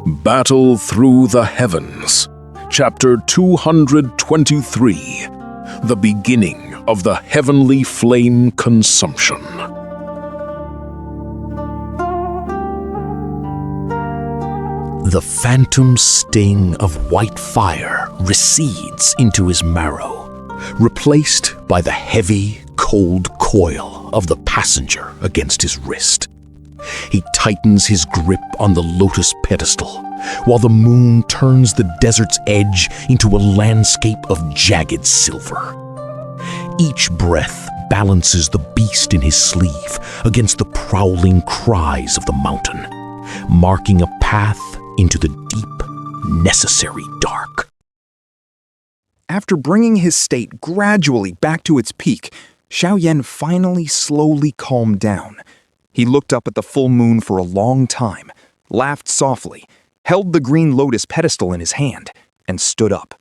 Battle Through the Heavens, Chapter 223, The Beginning of the Heavenly Flame Consumption. The phantom sting of white fire recedes into his marrow, replaced by the heavy, cold coil of the passenger against his wrist. He tightens his grip on the lotus pedestal, while the moon turns the desert's edge into a landscape of jagged silver. Each breath balances the beast in his sleeve against the prowling cries of the mountain, marking a path into the deep, necessary dark. After bringing his state gradually back to its peak, Xiaoyan finally slowly calmed down. He looked up at the full moon for a long time, laughed softly, held the green lotus pedestal in his hand, and stood up.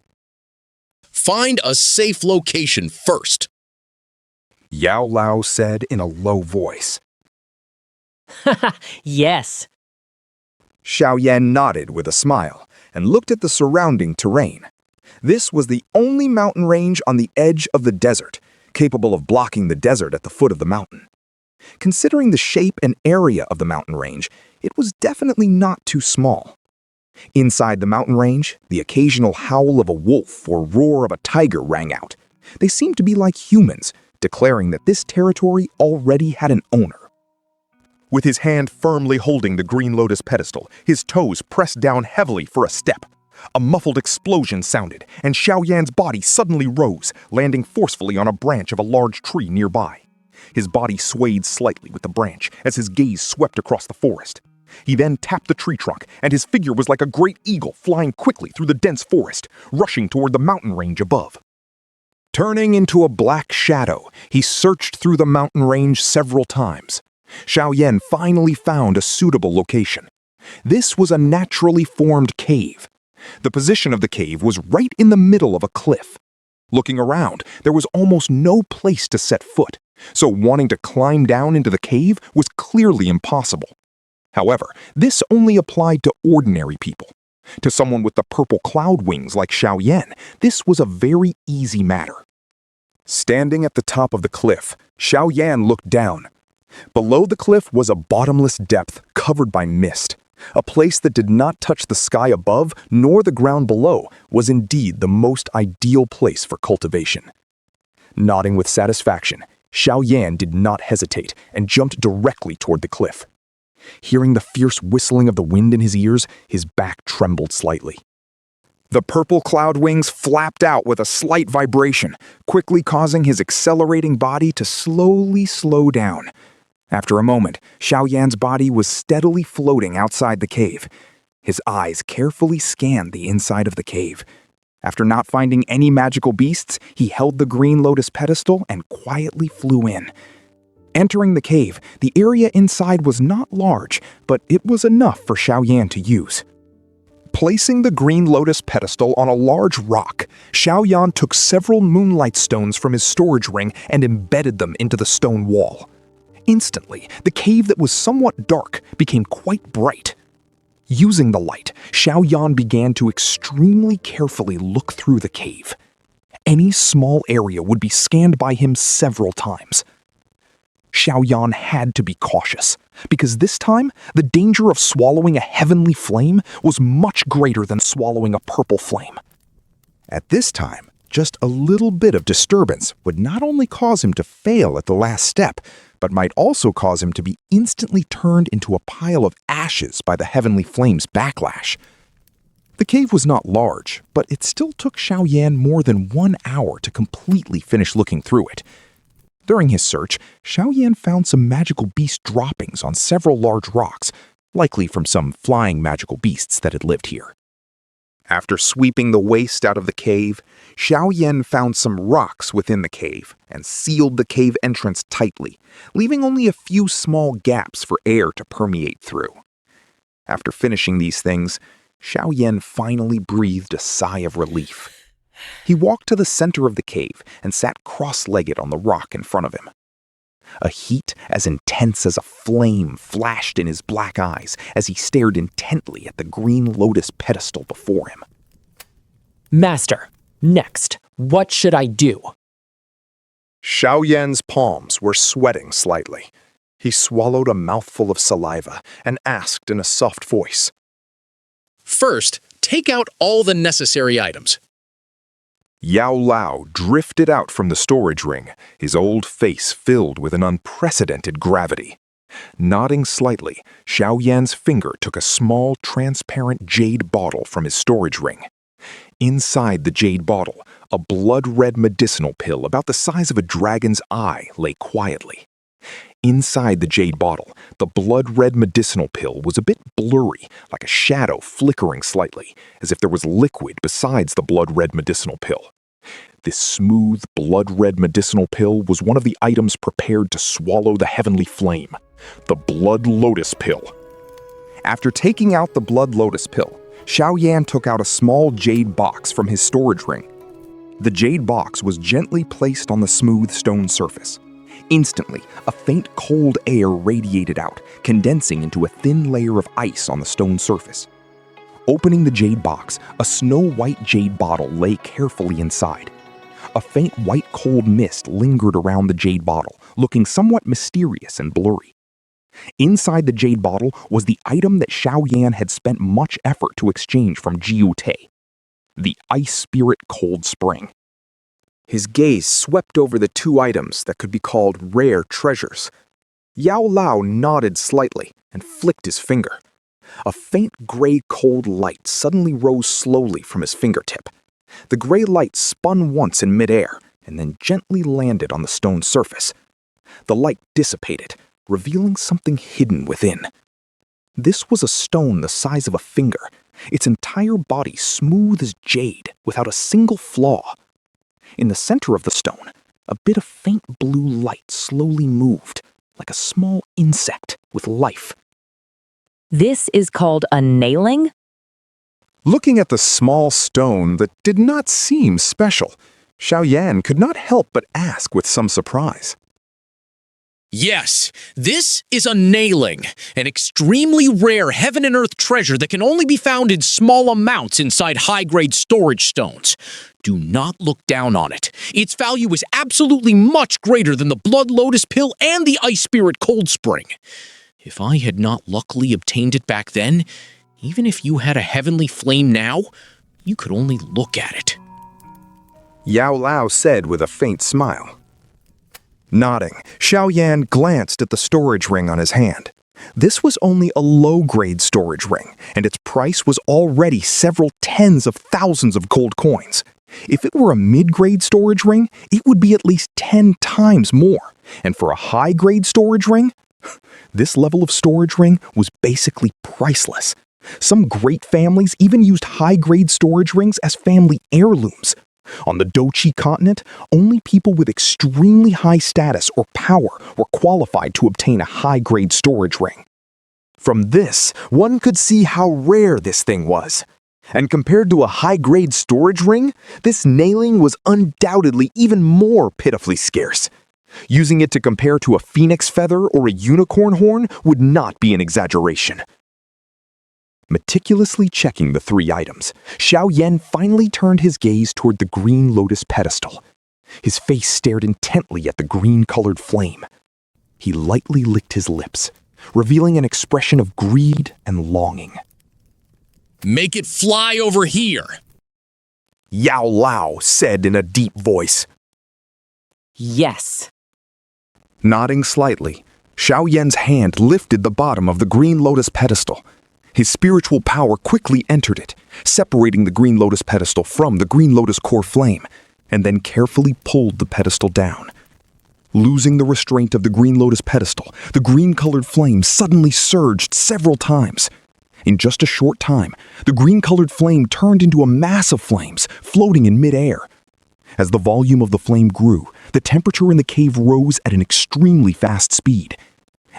Find a safe location first, Yao Lao said in a low voice. Yes. Xiaoyan nodded with a smile and looked at the surrounding terrain. This was the only mountain range on the edge of the desert, capable of blocking the desert at the foot of the mountain. Considering the shape and area of the mountain range, it was definitely not too small. Inside the mountain range, the occasional howl of a wolf or roar of a tiger rang out. They seemed to be like humans, declaring that this territory already had an owner. With his hand firmly holding the green lotus pedestal, his toes pressed down heavily for a step. A muffled explosion sounded, and Xiaoyan's body suddenly rose, landing forcefully on a branch of a large tree nearby. His body swayed slightly with the branch as his gaze swept across the forest. He then tapped the tree trunk, and his figure was like a great eagle flying quickly through the dense forest, rushing toward the mountain range above. Turning into a black shadow, he searched through the mountain range several times. Xiaoyan finally found a suitable location. This was a naturally formed cave. The position of the cave was right in the middle of a cliff. Looking around, there was almost no place to set foot, so wanting to climb down into the cave was clearly impossible. However, this only applied to ordinary people. To someone with the purple cloud wings like Xiaoyan, this was a very easy matter. Standing at the top of the cliff, Xiaoyan looked down. Below the cliff was a bottomless depth covered by mist. A place that did not touch the sky above nor the ground below was indeed the most ideal place for cultivation. Nodding with satisfaction, Xiaoyan did not hesitate and jumped directly toward the cliff. Hearing the fierce whistling of the wind in his ears, his back trembled slightly. The purple cloud wings flapped out with a slight vibration, quickly causing his accelerating body to slowly slow down. After a moment, Xiaoyan's body was steadily floating outside the cave. His eyes carefully scanned the inside of the cave. After not finding any magical beasts, he held the green lotus pedestal and quietly flew in. Entering the cave, the area inside was not large, but it was enough for Xiaoyan to use. Placing the green lotus pedestal on a large rock, Xiaoyan took several moonlight stones from his storage ring and embedded them into the stone wall. Instantly, the cave that was somewhat dark became quite bright. Using the light, Xiaoyan began to extremely carefully look through the cave. Any small area would be scanned by him several times. Xiaoyan had to be cautious, because this time, the danger of swallowing a heavenly flame was much greater than swallowing a purple flame. At this time, just a little bit of disturbance would not only cause him to fail at the last step, but might also cause him to be instantly turned into a pile of ashes by the heavenly flame's backlash. The cave was not large, but it still took Xiaoyan more than 1 hour to completely finish looking through it. During his search, Xiaoyan found some magical beast droppings on several large rocks, likely from some flying magical beasts that had lived here. After sweeping the waste out of the cave, Xiaoyan found some rocks within the cave and sealed the cave entrance tightly, leaving only a few small gaps for air to permeate through. After finishing these things, Xiaoyan finally breathed a sigh of relief. He walked to the center of the cave and sat cross-legged on the rock in front of him. A heat as intense as a flame flashed in his black eyes as he stared intently at the green lotus pedestal before him. Master, next, what should I do? Xiaoyan's palms were sweating slightly. He swallowed a mouthful of saliva and asked in a soft voice. First, take out all the necessary items. Yao Lao drifted out from the storage ring, his old face filled with an unprecedented gravity. Nodding slightly, Xiaoyan's finger took a small, transparent jade bottle from his storage ring. Inside the jade bottle, a blood-red medicinal pill about the size of a dragon's eye lay quietly. Inside the jade bottle, the blood-red medicinal pill was a bit blurry, like a shadow flickering slightly, as if there was liquid besides the blood-red medicinal pill. This smooth, blood-red medicinal pill was one of the items prepared to swallow the heavenly flame, the blood lotus pill. After taking out the blood lotus pill, Xiaoyan took out a small jade box from his storage ring. The jade box was gently placed on the smooth stone surface. Instantly, a faint cold air radiated out, condensing into a thin layer of ice on the stone surface. Opening the jade box, a snow-white jade bottle lay carefully inside. A faint white cold mist lingered around the jade bottle, looking somewhat mysterious and blurry. Inside the jade bottle was the item that Xiaoyan had spent much effort to exchange from Jiu Te, the Ice Spirit Cold Spring. His gaze swept over the two items that could be called rare treasures. Yao Lao nodded slightly and flicked his finger. A faint gray cold light suddenly rose slowly from his fingertip. The gray light spun once in midair and then gently landed on the stone surface. The light dissipated, revealing something hidden within. This was a stone the size of a finger, its entire body smooth as jade without a single flaw. In the center of the stone, a bit of faint blue light slowly moved, like a small insect with life. This is called a nailing? Looking at the small stone that did not seem special, Xiaoyan could not help but ask with some surprise. Yes, this is a nailing, an extremely rare heaven and earth treasure that can only be found in small amounts inside high-grade storage stones. Do not look down on it. Its value is absolutely much greater than the blood lotus pill and the ice spirit cold spring. If I had not luckily obtained it back then, even if you had a heavenly flame now, you could only look at it. Yao Lao said with a faint smile. Nodding, Xiaoyan glanced at the storage ring on his hand. This was only a low-grade storage ring, and its price was already several tens of thousands of gold coins. If it were a mid-grade storage ring, it would be at least 10 times more. And for a high-grade storage ring, this level of storage ring was basically priceless. Some great families even used high-grade storage rings as family heirlooms. On the Dochi continent, only people with extremely high status or power were qualified to obtain a high-grade storage ring. From this, one could see how rare this thing was. And compared to a high-grade storage ring, this nailing was undoubtedly even more pitifully scarce. Using it to compare to a phoenix feather or a unicorn horn would not be an exaggeration. Meticulously checking the three items, Xiaoyan finally turned his gaze toward the green lotus pedestal. His face stared intently at the green-colored flame. He lightly licked his lips, revealing an expression of greed and longing. Make it fly over here. Yao Lao said in a deep voice. Yes. Nodding slightly, Xiaoyan's hand lifted the bottom of the green lotus pedestal. His spiritual power quickly entered it, separating the green lotus pedestal from the green lotus core flame, and then carefully pulled the pedestal down. Losing the restraint of the green lotus pedestal, the green-colored flame suddenly surged several times. In just a short time, the green-colored flame turned into a mass of flames, floating in midair. As the volume of the flame grew, the temperature in the cave rose at an extremely fast speed.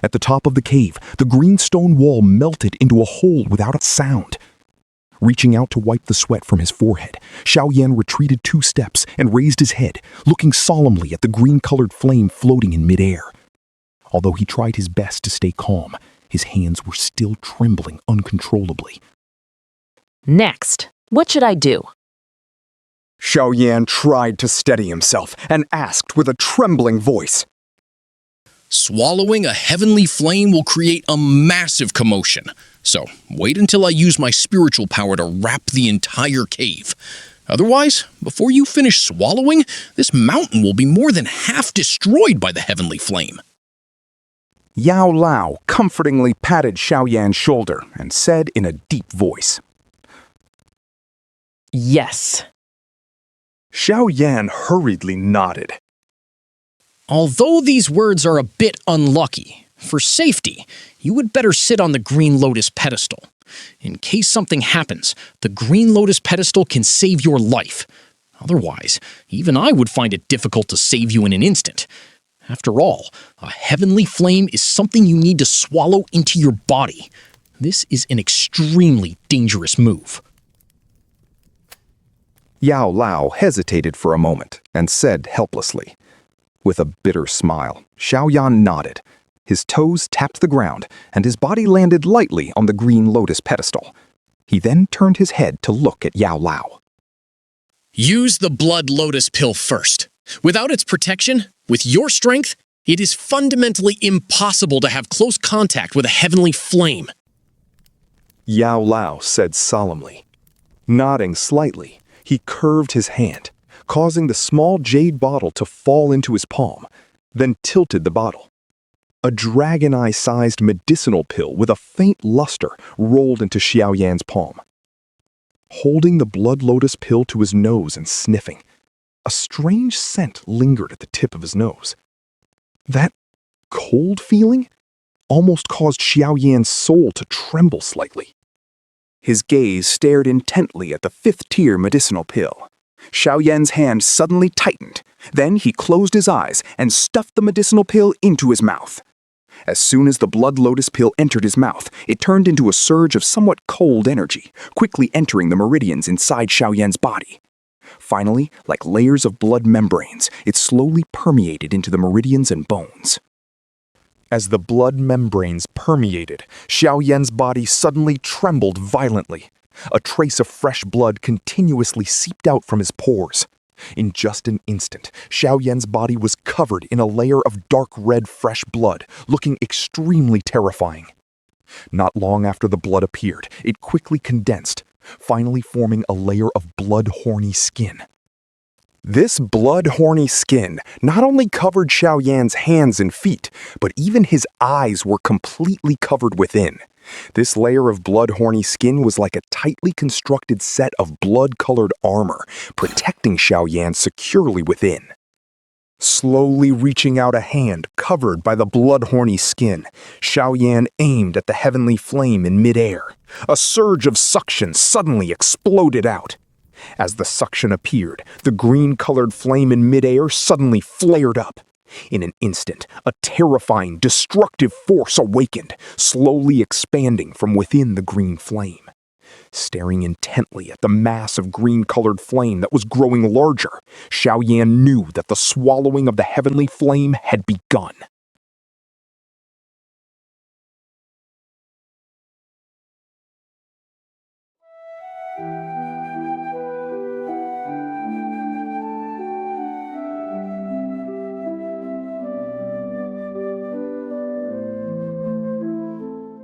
At the top of the cave, the green stone wall melted into a hole without a sound. Reaching out to wipe the sweat from his forehead, Xiaoyan retreated 2 steps and raised his head, looking solemnly at the green-colored flame floating in midair. Although he tried his best to stay calm, his hands were still trembling uncontrollably. Next, what should I do? Xiaoyan tried to steady himself and asked with a trembling voice. Swallowing a heavenly flame will create a massive commotion. So wait until I use my spiritual power to wrap the entire cave. Otherwise, before you finish swallowing, this mountain will be more than half destroyed by the heavenly flame. Yao Lao comfortingly patted Xiaoyan's shoulder and said in a deep voice. Yes. Xiaoyan hurriedly nodded. Although these words are a bit unlucky, for safety, you would better sit on the green lotus pedestal. In case something happens, the green lotus pedestal can save your life. Otherwise, even I would find it difficult to save you in an instant. After all, a heavenly flame is something you need to swallow into your body. This is an extremely dangerous move. Yao Lao hesitated for a moment and said helplessly. With a bitter smile, Xiaoyan nodded. His toes tapped the ground, and his body landed lightly on the green lotus pedestal. He then turned his head to look at Yao Lao. Use the blood lotus pill first. Without its protection, with your strength, it is fundamentally impossible to have close contact with a heavenly flame. Yao Lao said solemnly. Nodding slightly, he curved his hand, causing the small jade bottle to fall into his palm, then tilted the bottle. A dragon eye-sized medicinal pill with a faint luster rolled into Xiaoyan's palm. Holding the blood lotus pill to his nose and sniffing, a strange scent lingered at the tip of his nose. That cold feeling almost caused Xiaoyan's soul to tremble slightly. His gaze stared intently at the fifth-tier medicinal pill. Xiaoyan's hand suddenly tightened. Then he closed his eyes and stuffed the medicinal pill into his mouth. As soon as the blood lotus pill entered his mouth, it turned into a surge of somewhat cold energy, quickly entering the meridians inside Xiaoyan's body. Finally, like layers of blood membranes, it slowly permeated into the meridians and bones. As the blood membranes permeated, Xiaoyan's body suddenly trembled violently. A trace of fresh blood continuously seeped out from his pores. In just an instant, Xiaoyan's body was covered in a layer of dark red fresh blood, looking extremely terrifying. Not long after the blood appeared, it quickly condensed, finally forming a layer of blood-horny skin. This blood-horny skin not only covered Xiaoyan's hands and feet, but even his eyes were completely covered within. This layer of blood-horny skin was like a tightly constructed set of blood-colored armor, protecting Xiaoyan securely within. Slowly reaching out a hand covered by the blood-horny skin, Xiaoyan aimed at the heavenly flame in midair. A surge of suction suddenly exploded out. As the suction appeared, the green-colored flame in midair suddenly flared up. In an instant, a terrifying, destructive force awakened, slowly expanding from within the green flame. Staring intently at the mass of green-colored flame that was growing larger, Xiaoyan knew that the swallowing of the heavenly flame had begun.